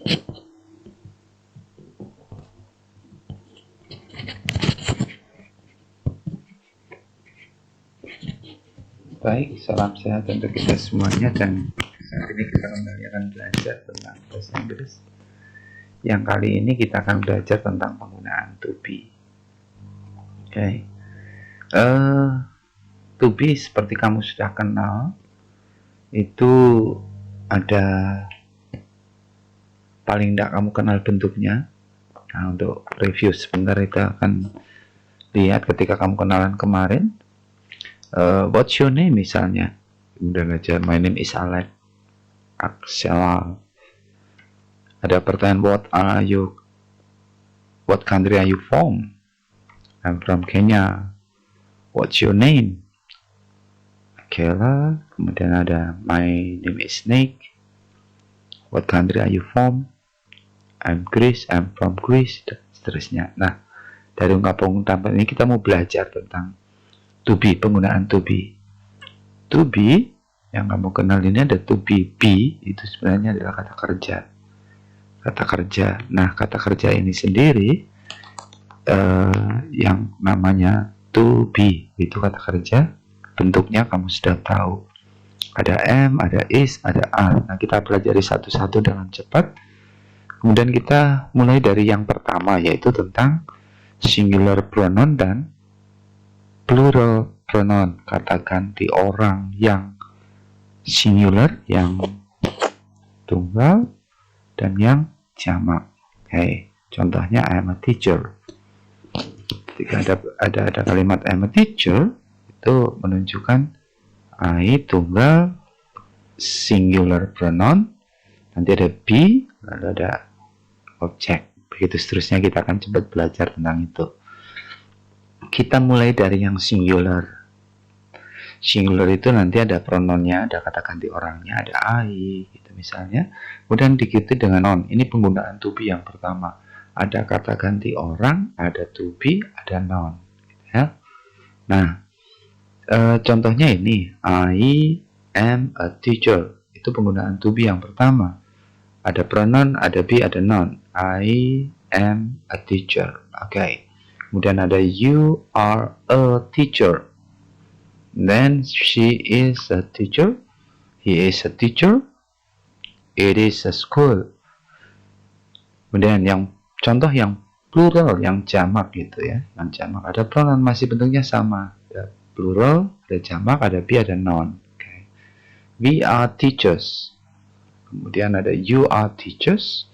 Baik, salam sehat untuk kita semuanya, dan saat ini kita kembali akan belajar tentang bahasa Inggris. Yang kali ini kita akan belajar tentang penggunaan to be. Oke. To be seperti kamu sudah kenal, itu ada, paling tidak kamu kenal bentuknya. Nah, untuk review sebentar kita akan lihat ketika kamu kenalan kemarin. What's your name misalnya, kemudian aja my name is Alex, Axel. Ada pertanyaan what country are you from? I'm from Kenya. What's your name? Akela. Kemudian ada my name is Nick. What country are you from? I'm Greece. I'm from Greece, dan seterusnya. Nah, dari ungkapan-ungkapan ini kita mau belajar tentang to be, penggunaan to be. To be yang kamu kenal ini ada to be. Be itu sebenarnya adalah kata kerja. Kata kerja. Nah, kata kerja ini sendiri yang namanya to be itu kata kerja. Bentuknya kamu sudah tahu. Ada am, ada is, ada are. Nah, kita pelajari satu-satu dengan cepat. Kemudian kita mulai dari yang pertama, yaitu tentang singular pronoun dan plural pronoun, kata ganti orang yang singular, yang tunggal, dan yang jamak. Contohnya I am a teacher. Ketika ada kalimat I am a teacher, itu menunjukkan I tunggal singular pronoun, nanti ada be, lalu ada objek. Begitu seterusnya, kita akan cepat belajar tentang itu. Kita mulai dari yang singular. Singular itu nanti ada pronounnya, ada kata ganti orangnya, ada I gitu misalnya. Kemudian diikuti dengan noun. Ini penggunaan to be yang pertama. Ada kata ganti orang, ada to be, ada noun. Ya. Nah, contohnya ini, I am a teacher. Itu penggunaan to be yang pertama. Ada pronoun, ada be, ada noun. I am a teacher. Oke. Kemudian ada you are a teacher. Then she is a teacher. He is a teacher. It is a school. Kemudian yang contoh yang plural, yang jamak gitu ya. Yang jamak ada pronoun masih bentuknya sama. Ada plural, ada jamak, ada be, ada noun. Okay. We are teachers. Kemudian ada you are teachers.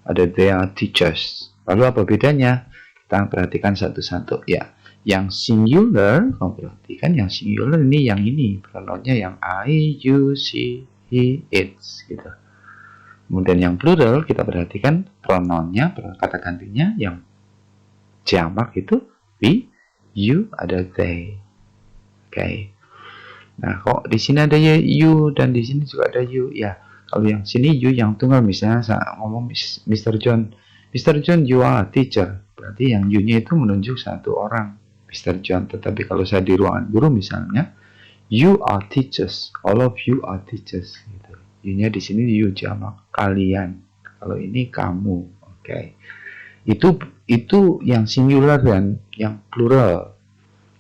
Ada they are teachers. Lalu apa bedanya? Kita perhatikan satu-satu ya. Yang singular, kamu perhatikan yang singular ini yang ini, pronounnya yang I, you, she, he, it gitu. Kemudian yang plural kita perhatikan pronounnya, kata gantinya yang jamak itu we, you, ada they. Oke. Nah, kok di sini ada you dan di sini juga ada you ya. Kalau yang sini you yang tunggal, misalnya saya ngomong Mr. John, you are a teacher. Berarti yang you-nya itu menunjuk satu orang, Mr. John. Tetapi kalau saya di ruangan guru misalnya, you are teachers, all of you are teachers. Gitu. You-nya di sini you jamak, kalian. Kalau ini kamu. Oke. Itu yang singular dan yang plural.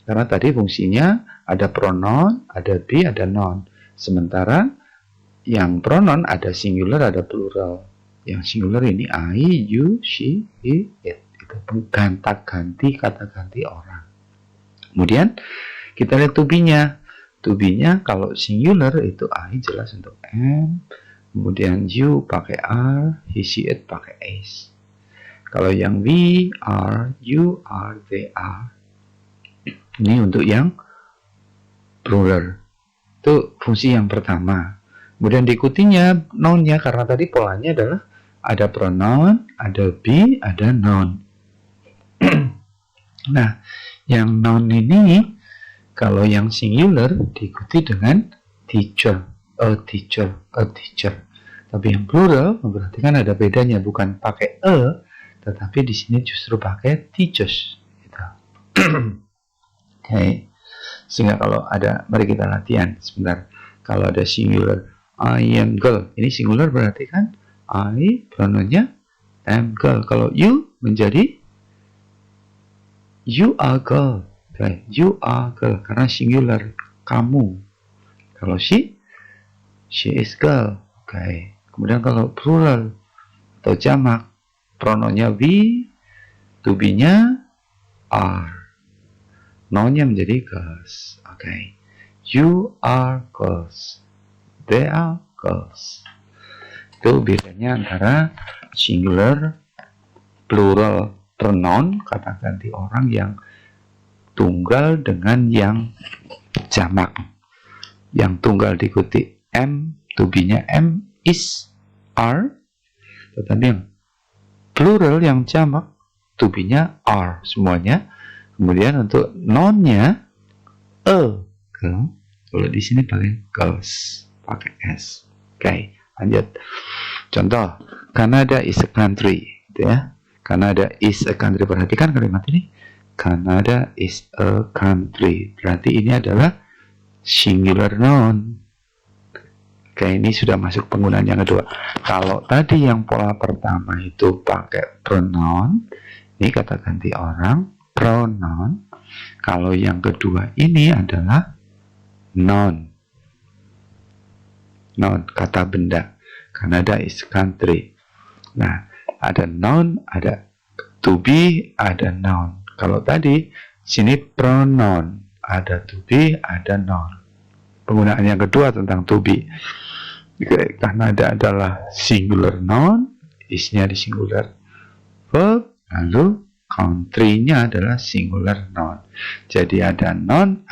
Karena tadi fungsinya ada pronoun, ada be, ada noun. Sementara yang pronoun ada singular, ada plural. Yang singular ini I, you, she, he, it. Ganti kata ganti orang. Kemudian kita lihat to be-nya. To be-nya kalau singular itu I jelas untuk am. Kemudian you pakai are, he, she, it pakai is. Kalau yang we are, you are, they are. Ini untuk yang plural. Itu fungsi yang pertama. Kemudian diikutinya noun-nya, karena tadi polanya adalah ada pronoun, ada be, ada noun. Nah, yang noun ini kalau yang singular diikuti dengan teacher, a teacher, a teacher. Tapi yang plural memperhatikan ada bedanya, bukan pakai a, tetapi di sini justru pakai teachers. Gitu. Okay. Sehingga kalau ada, mari kita latihan sebentar. Kalau ada singular, I am girl, ini singular berarti kan I, pronounnya am girl. Kalau you menjadi you are girl. Okay. You are girl karena singular, kamu. Kalau she is girl. Okay. Kemudian kalau plural atau jamak, pronounnya we, to be-nya are, noun-nya menjadi girls. Okay. You are girls. They are girls. Itu bedanya antara singular, plural, pronoun, kata ganti orang yang tunggal dengan yang jamak. Yang tunggal diikuti am, to be-nya am, is, are. Tetapi yang plural, yang jamak, to be-nya are semuanya. Kemudian untuk noun-nya a, girl. Kalau di sini pakai girls, pakai s. Oke, lanjut. Contoh, Canada is a country, gitu ya. Canada is a country. Perhatikan kalimat ini. Canada is a country. Berarti ini adalah singular noun. Oke, ini sudah masuk penggunaan yang kedua. Kalau tadi yang pola pertama itu pakai pronoun, ini kata ganti orang, pronoun. Kalau yang kedua ini adalah noun. Noun, kata benda. Canada is country. Nah, ada noun, ada to be, ada noun. Kalau tadi, sini pronoun, ada to be, ada noun. Penggunaan yang kedua tentang to be. Canada adalah singular noun, is-nya di singular verb, lalu country-nya adalah singular noun. Jadi ada noun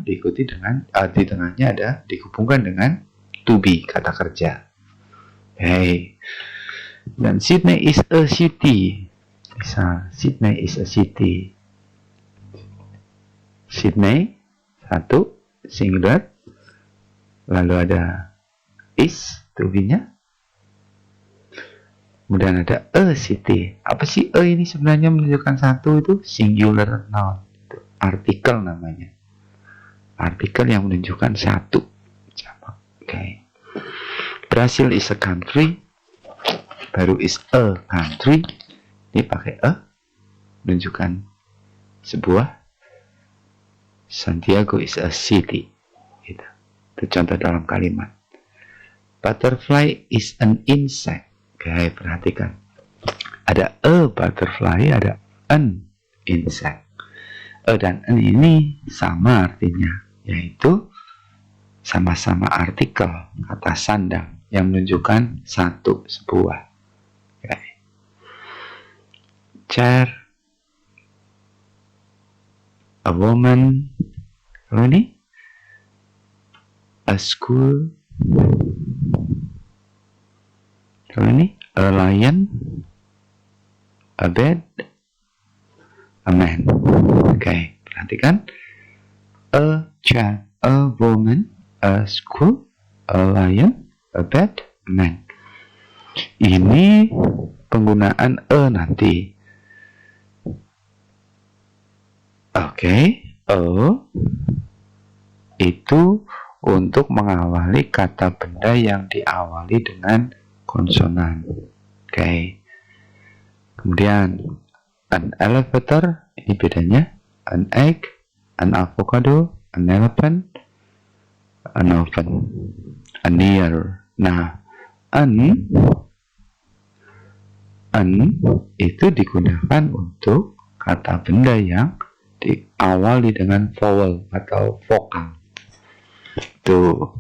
diikuti dengan di tengahnya ada dihubungkan dengan to be, kata kerja. Hey. Dan Sydney is a city. Misal, Sydney is a city. Sydney, satu, singular. Lalu ada is, to be-nya. Kemudian ada a city. Apa sih a ini sebenarnya menunjukkan satu itu? Singular noun. Itu artikel namanya. Artikel yang menunjukkan satu. Oke. Brazil is a country. Baru is a country. Ini pakai a. Menunjukkan sebuah. Santiago is a city. Gitu. Itu contoh dalam kalimat. Butterfly is an insect. Oke, perhatikan. Ada a butterfly, ada an insect. A dan an ini sama artinya. Yaitu sama-sama artikel, kata sandang, yang menunjukkan satu, sebuah. Okay. Chair, a woman, kalau ini, a school, kalau ini, a lion, a bed, a man. Okay, perhatikan. A chair, a woman, a school, a lion, a bed, a man. Ini penggunaan a nanti. Oke, a itu untuk mengawali kata benda yang diawali dengan konsonan. Oke. Kemudian an elevator, ini bedanya. An egg, an avocado, an elephant, an oven, a near. Nah, an itu digunakan untuk kata benda yang diawali dengan vowel atau vokal. Itu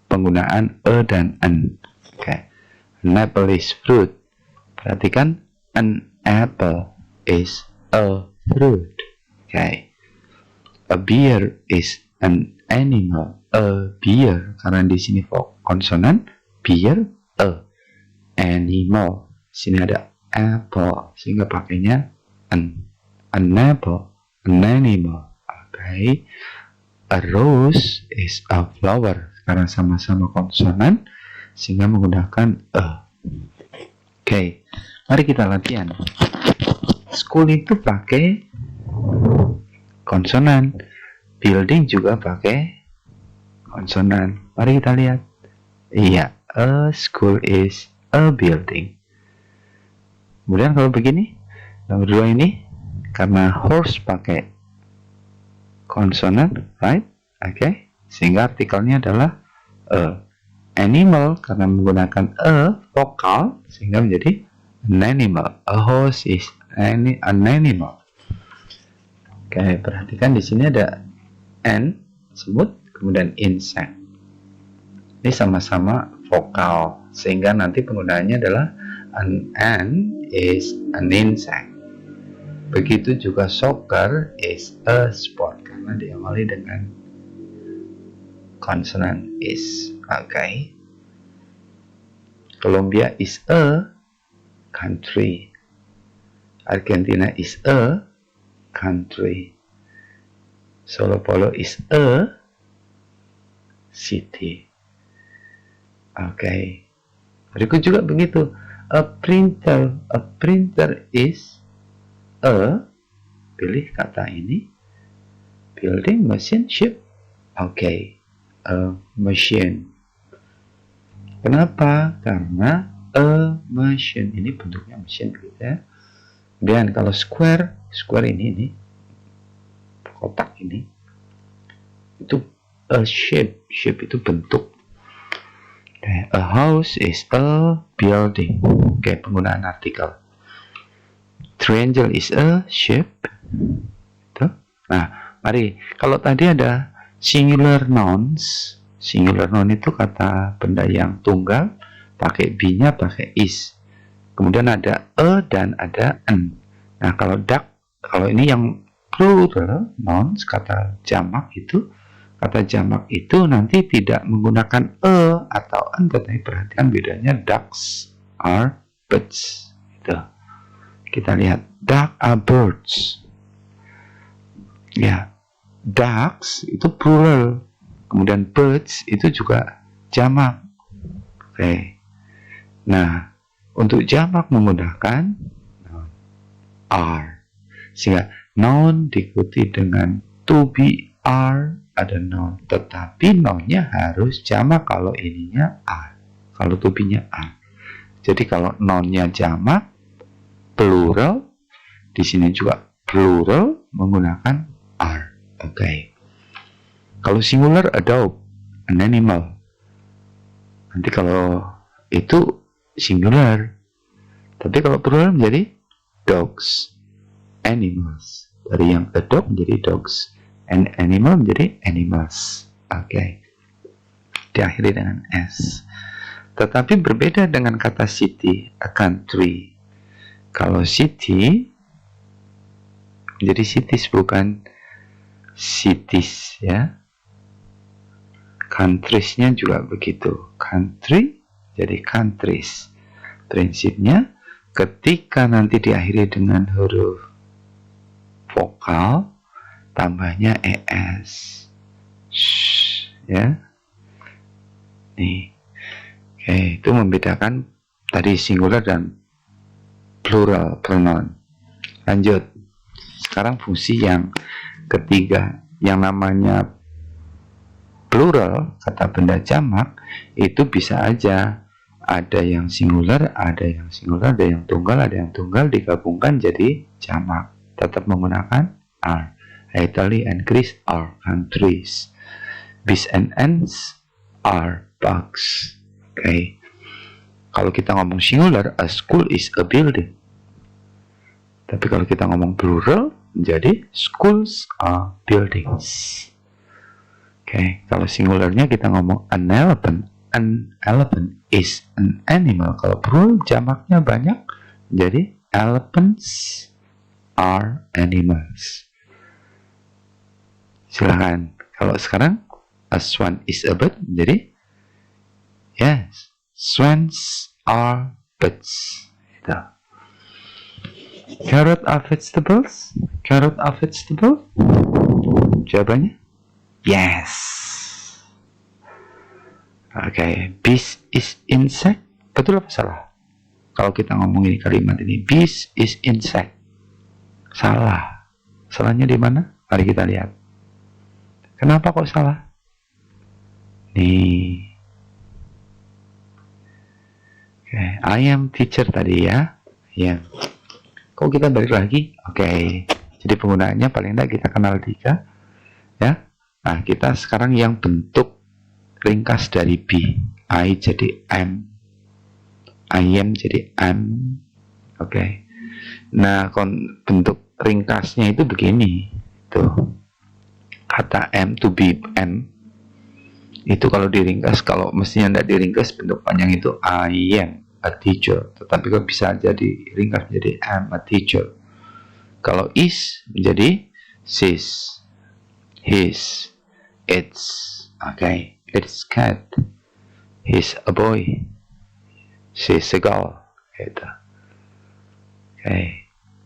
penggunaan a dan an. Okay. An apple is fruit. Perhatikan, an apple is a fruit. Okay. A bear is an animal. A bear, karena di sini konsonan, bear, a animal. Sini ada apple, sehingga pakainya an apple, an animal. Okay. A rose is a flower, karena sama-sama konsonan, sehingga menggunakan a. Okay. Mari kita latihan. School itu pakai konsonan, building juga pakai konsonan. Mari kita lihat. Iya, A school is a building. Kemudian kalau begini, nomor 2 ini karena horse pakai konsonan, right? Oke, sehingga artikelnya adalah a. Animal karena menggunakan a vokal sehingga menjadi an animal. A horse is an animal. Oke, perhatikan di sini ada an semut, kemudian insect. Ini sama-sama vokal sehingga nanti penggunaannya adalah an is an insect. Begitu juga soccer is a sport karena diawali dengan konsonan is. Oke. Colombia is a country. Argentina is a country. Sao Paulo is a city. Oke. Berikut juga begitu. A printer is a, pilih kata ini, building, machine, ship. Oke. A machine. Kenapa? Karena a machine ini bentuknya machine gitu ya. Dan kalau square ini kotak ini itu a shape itu bentuk. Okay. A house is a building. Oke, penggunaan artikel. Triangle is a shape. Itu. Nah, mari kalau tadi ada singular nouns. Singular noun itu kata benda yang tunggal, pakai be-nya pakai is. Kemudian ada a dan ada an. Nah, kalau ini yang plural nouns, kata jamak itu nanti tidak menggunakan a atau an, tetapi perhatikan bedanya. Ducks are birds. Itu. Kita lihat, duck are birds. Ya, ducks itu plural. Kemudian birds itu juga jamak. Oke. Nah, untuk jamak menggunakan are. Sehingga noun diikuti dengan to be, are, ada noun. Tetapi nounnya harus jamak kalau ininya are. Kalau to be-nya are. Jadi kalau nounnya jamak, plural, di sini juga plural menggunakan are. Oke. Kalau singular, a dog, an animal. Nanti kalau itu singular. Tapi kalau plural menjadi dogs, animals. Dari yang a dog menjadi dogs, an animal menjadi animals. Oke. Diakhiri dengan s. Tetapi berbeda dengan kata city, a country. Kalau city menjadi cities, bukan cities ya. Countries-nya juga begitu. Country jadi countries. Prinsipnya ketika nanti diakhiri dengan huruf vokal, tambahnya es. Shh, ya. Nih. Oke, itu membedakan tadi singular dan plural pronoun. Lanjut. Sekarang fungsi yang ketiga, yang namanya plural, kata benda jamak, itu bisa aja ada yang singular, ada yang tunggal digabungkan jadi jamak. Tetap menggunakan are. Italy and Greece are countries. Bees and ants are bugs. Oke. Kalau kita ngomong singular, a school is a building. Tapi kalau kita ngomong plural, jadi schools are buildings. Oke, kalau singularnya kita ngomong an elephant. An elephant is an animal. Kalau plural jamaknya banyak, jadi elephants are animals. Silahkan. Kalau sekarang a swan is a bird, jadi yes, swans are birds. Gitu. Carrot are vegetables? Carrot are vegetable? Jawabannya yes. Oke, bees is insect. Betul apa salah? Kalau kita ngomongin kalimat ini, bees is insect. Salah. Salahnya di mana? Mari kita lihat. Kenapa kok salah? Nih. I am teacher tadi ya. Ya. Kok kita balik lagi? Jadi penggunaannya paling tidak kita kenal 3 ya. Nah, kita sekarang yang bentuk ringkas dari be. I jadi am, I am jadi am. Nah, bentuk ringkasnya itu begini. Tuh. Kata am to be am. Itu kalau diringkas, kalau mestinya tidak diringkas bentuk panjang itu I am a teacher. Tetapi kok bisa jadi ringkas menjadi am a teacher. Kalau is menjadi she's, his, it's. It's cat. He's a boy. She's a girl. Gitu.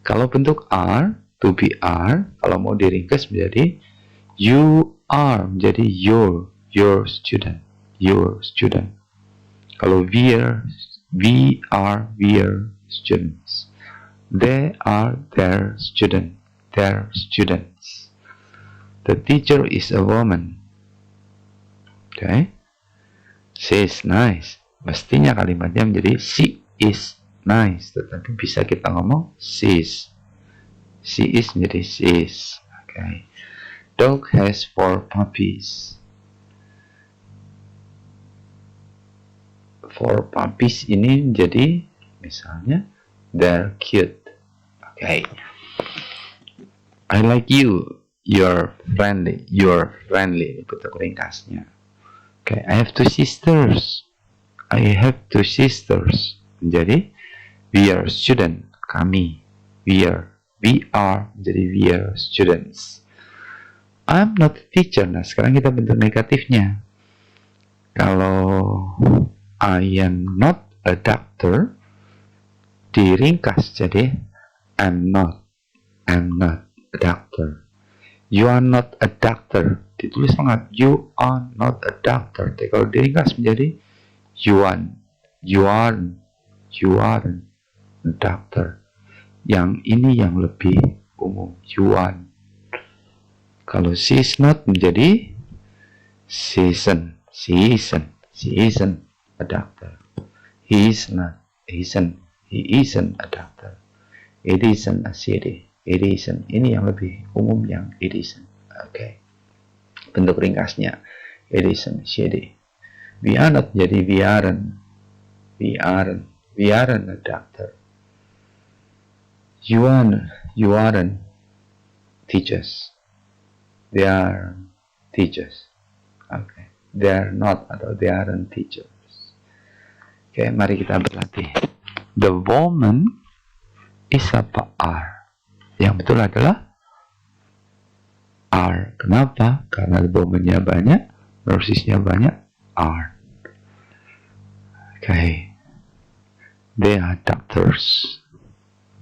Kalau bentuk are, to be are, kalau mau diringkas menjadi you are, menjadi your student, your student. Kalau we are students. They are their students. The teacher is a woman. She is nice. Mestinya kalimatnya menjadi she is nice, tetapi bisa kita ngomong she is menjadi she is. Dog has 4 puppies. 4 puppies ini menjadi misalnya they're cute. I like you. You're friendly. Bentuk ringkasnya. I have 2 sisters. Menjadi we are student. Kami. We are menjadi we are students. I'm not a teacher. Nah, sekarang kita bentuk negatifnya. Kalau I am not a doctor, diringkas jadi I'm not a doctor. You are not a doctor. Ditulis sangat you are not a doctor. Tapi kalau diringkas menjadi you aren't a doctor. Yang ini yang lebih umum, you aren't. Kalau she is not menjadi she isn't a doctor. He isn't a doctor. It isn't a city. It isn't. Ini yang lebih umum, yang it isn't. Bentuk ringkasnya it isn't a city. We are not jadi we aren't a doctor. You aren't teachers. They are teachers. They are not atau they aren't teachers. Mari kita berlatih. The woman is apa? Are. Yang betul adalah are. Kenapa? Karena the woman-nya banyak, norsisnya banyak, are. They are doctors.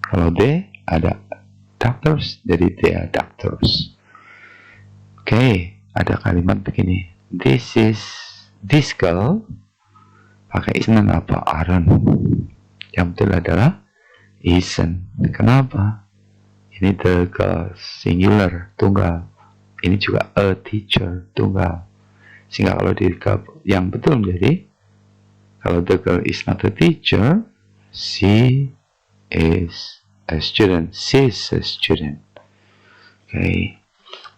Kalau they ada doctors, jadi they are doctors. Ada kalimat begini. This girl pakai isn't apa? Aren't. Yang betul adalah isn't. Kenapa? Ini the girl singular, tunggal. Ini juga a teacher, tunggal. Sehingga kalau digabung, yang betul menjadi kalau the girl is not a teacher, she is a student. She is a student.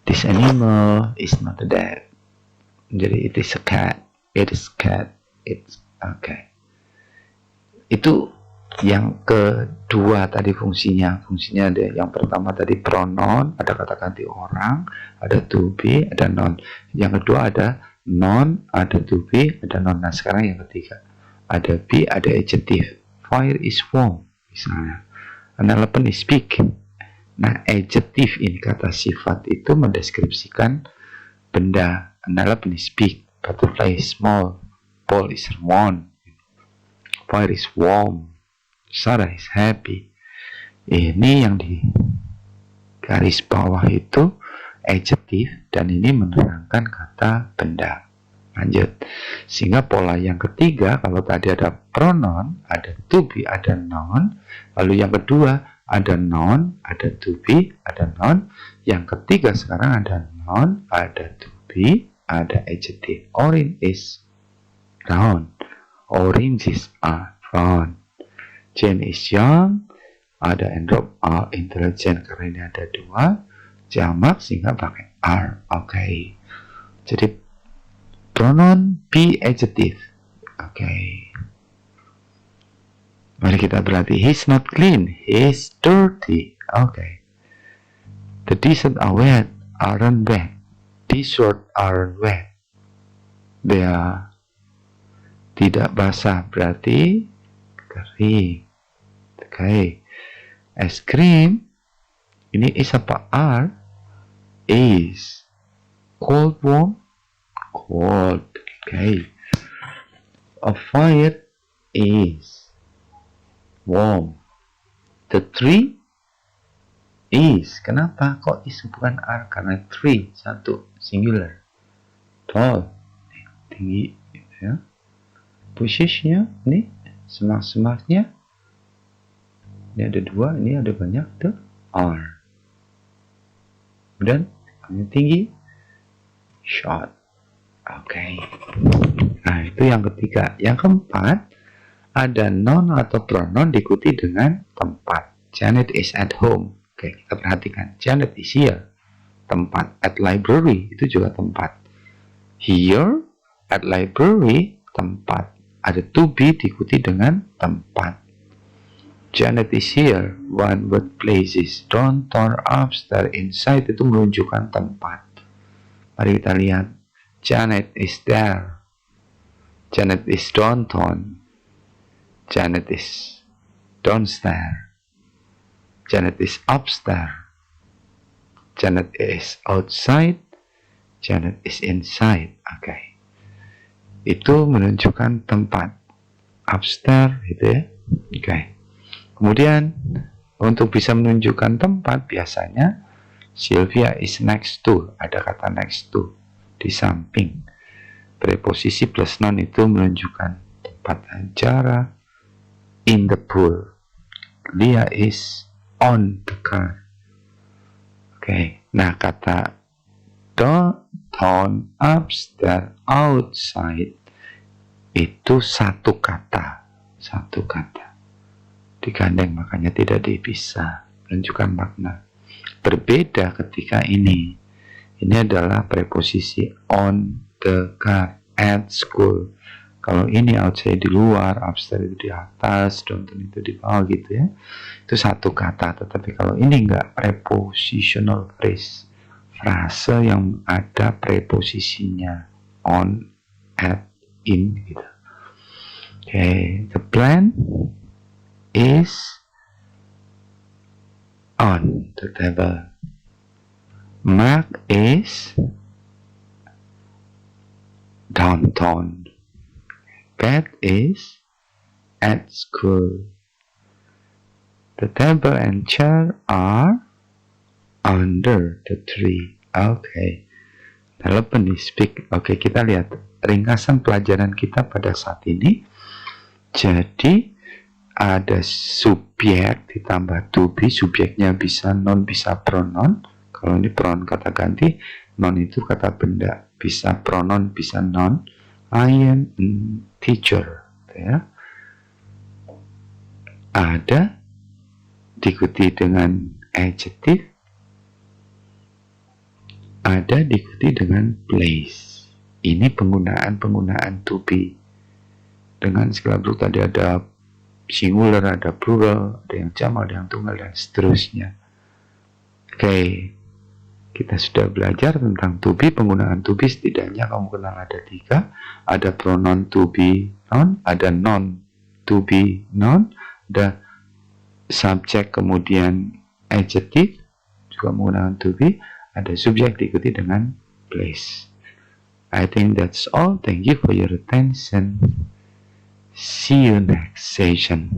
This animal is not a dog. Jadi it is a cat. It is cat. It's Itu yang kedua tadi fungsinya. Fungsinya ada yang pertama tadi pronoun, ada kata ganti orang, ada to be, ada noun. Yang kedua ada noun, ada to be, ada noun. Nah, sekarang yang ketiga ada be, ada adjective. Fire is warm misalnya. An elephant is big. Nah, adjective ini kata sifat itu mendeskripsikan benda. An elephant is big. Butterfly is small. Ball is round. Fire is warm. Sarah is happy. Ini yang di garis bawah itu adjective, dan ini menerangkan kata benda. Lanjut. Sehingga pola yang ketiga, kalau tadi ada pronoun, ada to be, ada noun. Lalu yang kedua ada noun, ada to be, ada noun. Yang ketiga sekarang ada noun, ada to be, ada adjective. Orange is noun. Oranges are gone. Jane is young. Ada and Rob are intelligent. Karena ini ada dua jamak sehingga pakai are. Oke. Jadi pronoun be adjective. Oke. Mari kita berarti he's not clean, he's dirty. Oke. The t-shirt are wet, aren't wet. T-shirt aren't wet. They are tidak basah, berarti kering. Oke. Es krim, ini is apa? Are. Is. Cold, warm. Cold. Oke. A fire is warm. The tree is. Kenapa kok is bukan are? Karena tree satu singular. Tall, tinggi, gitu ya. Bushes-nya ini semak-semaknya. Ini ada dua, ini ada banyak tuh. Are. Dan yang tinggi short. Oke. Nah, itu yang ketiga. Yang keempat, ada noun atau pronoun diikuti dengan tempat. Janet is at home. Oke, kita perhatikan. Janet is here. Tempat. At library, itu juga tempat. Here, at library, tempat. Ada to be diikuti dengan tempat. Janet is here. One word places. Downtown, upstairs, inside, itu menunjukkan tempat. Mari kita lihat. Janet is there. Janet is downtown. Janet is downstairs. Janet is upstairs. Janet is outside. Janet is inside. Oke. Itu menunjukkan tempat. Upstairs, gitu ya. Oke. Kemudian, untuk bisa menunjukkan tempat, biasanya Sylvia is next to. Ada kata next to. Di samping. Preposisi plus noun itu menunjukkan tempat acara. In the pool. Dia is on the car. Oke. Nah, kata downtown, upstairs, outside itu satu kata. Satu kata. Digandeng, makanya tidak dipisah. Menunjukkan makna. Berbeda ketika ini. Ini adalah preposisi on the car, at school. Kalau ini outside di luar, upstairs itu di atas, downtown itu di bawah gitu ya. Itu satu kata. Tetapi kalau ini enggak, prepositional phrase. Frase yang ada preposisinya. On, at, in gitu. Okay, the plan is on the table. Mark is downtown. Cat is at school. The table and chair are under the tree. Okay. Telepon is speak. Oke, kita lihat ringkasan pelajaran kita pada saat ini. Jadi ada subjek ditambah to be. Subjeknya bisa noun, bisa pronoun. Kalau ini pronoun kata ganti, noun itu kata benda. Bisa pronoun, bisa noun. I am teacher. Ya. Ada diikuti dengan adjective. Ada diikuti dengan place. Ini penggunaan to be. Dengan segala bentuk tadi ada singular, ada plural, ada yang jamak, ada yang tunggal, dan seterusnya. Oke, kita sudah belajar tentang to be. Penggunaan to be setidaknya kamu kenal ada 3. Ada pronoun to be noun, ada noun to be noun, ada subjek kemudian adjective, juga menggunakan to be, ada subjek diikuti dengan place. I think that's all. Thank you for your attention. See you next session.